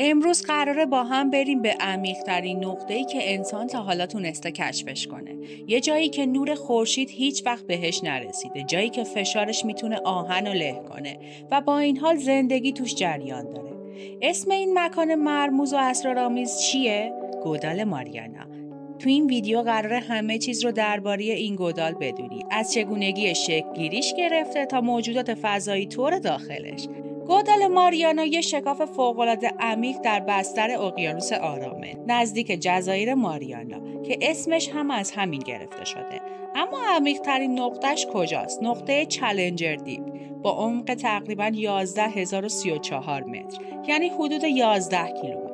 امروز قراره با هم بریم به عمیق‌ترین نقطه‌ای که انسان تا حالا تونسته کشفش کنه. یه جایی که نور خورشید هیچ وقت بهش نرسیده، جایی که فشارش میتونه آهن رو له کنه و با این حال زندگی توش جریان داره. اسم این مکان مرموز و اسرارآمیز چیه؟ گودال ماریانا. تو این ویدیو قراره همه چیز رو درباره این گودال بدونی، از چگونگی شکل گیریش گرفته تا موجودات فضایی طور داخلش. گودال ماریانا یه شکاف فوق‌العاده عمیق در بستر اقیانوس آرامه، نزدیک جزایر ماریانا که اسمش هم از همین گرفته شده. اما عمیق‌ترین نقطه‌اش کجاست؟ نقطه چالنجر دیپ با عمق تقریباً 11034 متر، یعنی حدود 11 کیلومتر.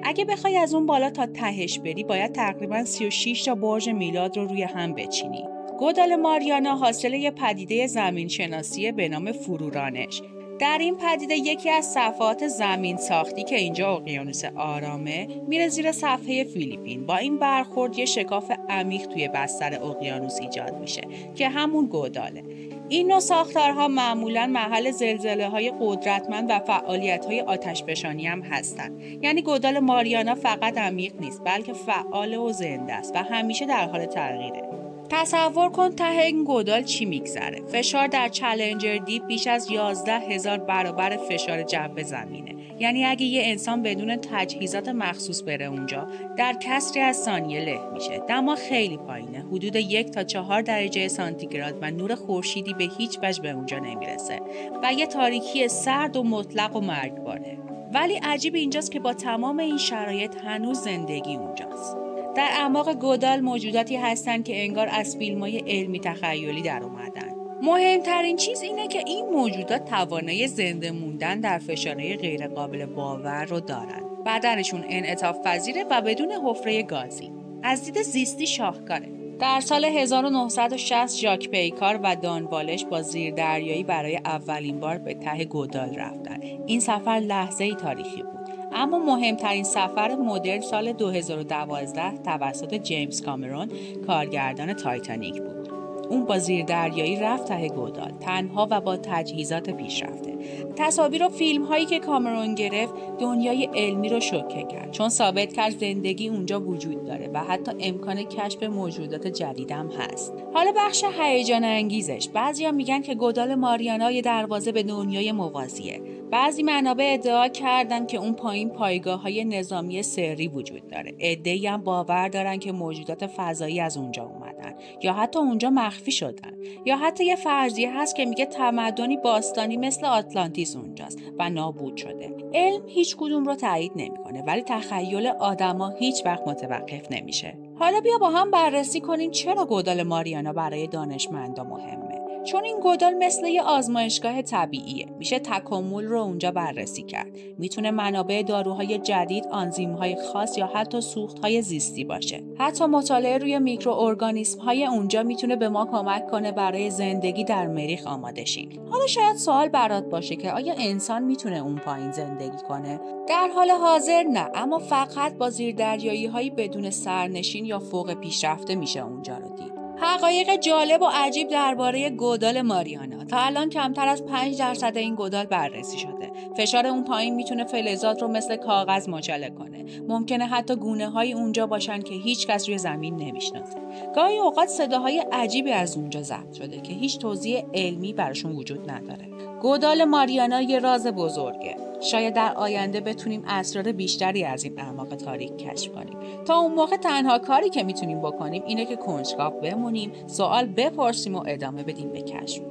اگه بخوای از اون بالا تا تهش بری، باید تقریباً 36 تا برج میلاد رو روی هم بچینی. گودال ماریانا حاصل یه پدیده زمین‌شناسی به نام فرورانش. در این پدیده یکی از صفحات زمین ساختی که اینجا اقیانوس آرامه میره زیر صفحه فیلیپین. با این برخورد یه شکاف عمیق توی بستر اقیانوس ایجاد میشه که همون گوداله. این نوع ساختارها معمولاً محل زلزله‌های قدرتمند و فعالیت‌های آتشفشانی هم هستن. یعنی گودال ماریانا فقط عمیق نیست، بلکه فعال و زنده است و همیشه در حال تغییره. تصور کن ته این گودال چی میگذره. فشار در چالنجر دیپ بیش از 11,000 برابر فشار جو زمینه. یعنی اگه یه انسان بدون تجهیزات مخصوص بره اونجا، در کسری از ثانیه له میشه. دما خیلی پایینه، حدود 1 تا 4 درجه سانتیگراد و نور خورشیدی به هیچ وجه به اونجا نمیرسه و یه تاریکی سرد و مطلق و مرگباره. ولی عجیب اینجاست که با تمام این شرایط هنوز زندگی اونجاست. در اعماق گودال موجوداتی هستند که انگار از فیلم‌های علمی تخیلی در اومدن. مهمترین چیز اینه که این موجودات توانایی زنده موندن در فشارهای غیر قابل باور رو دارن. بدنشون انعطاف پذیره و بدون حفره گازی. از دید زیستی شاهکاره. در سال 1960 ژاک پیکار و دان والش با زیردریایی برای اولین بار به ته گودال رفتن. این سفر لحظه‌ای تاریخی بود. اما مهمترین سفر مدرن سال 2012 توسط جیمز کامرون، کارگردان تایتانیک بود. اون با زیردریایی رفت ته گودال، تنها و با تجهیزات پیشرفته. تصاویر و فیلم هایی که کامرون گرفت دنیای علمی رو شوکه کرد، چون ثابت کرد زندگی اونجا وجود داره و حتی امکان کشف موجودات جدید هم هست. حالا بخش هیجان انگیزش، بعضیا میگن که گودال ماریانا یه دروازه به دنیای موازیه. بعضی منابع ادعا کردن که اون پایین پایگاه‌های نظامی سری وجود داره. عده‌ای هم باور دارن که موجودات فضایی از اونجا اومدن یا حتی اونجا مخفی شدن. یا حتی یه فرضیه هست که میگه تمدنی باستانی مثل آتلانتیس اونجاست و نابود شده. علم هیچ کدوم رو تایید نمیکنه، ولی تخیل آدما هیچ وقت متوقف نمیشه. حالا بیا با هم بررسی کنیم چرا گودال ماریانا برای دانشمندا مهمه. چون این گودال مثل یه آزمایشگاه طبیعیه. میشه تکامل رو اونجا بررسی کرد. میتونه منابع داروهای جدید، آنزیم‌های خاص یا حتی سوخت‌های زیستی باشه. حتی مطالعه روی میکروارگانیسم‌های اونجا میتونه به ما کمک کنه برای زندگی در مریخ آماده شیم. حالا شاید سوال برات باشه که آیا انسان میتونه اون پایین زندگی کنه؟ در حال حاضر نه، اما فقط با زیردریایی‌های بدون سرنشین یا فوق پیشرفته میشه اونجا رو دید. حقایق جالب و عجیب درباره گودال ماریانا. تا الان کمتر از 5% این گودال بررسی شده. فشار اون پایین میتونه فلزات رو مثل کاغذ مچاله کنه. ممکنه حتی گونه‌های اونجا باشن که هیچ کس روی زمین نمیشناسه. گاهی اوقات صداهای عجیبی از اونجا ضبط شده که هیچ توضیح علمی براشون وجود نداره. گودال ماریانا یه راز بزرگه. شاید در آینده بتونیم اسرار بیشتری از این اعماق تاریک کشف کنیم. تا اون موقع تنها کاری که میتونیم بکنیم اینه که کنجکاو بمونیم، سوال بپرسیم و ادامه بدیم به کشف.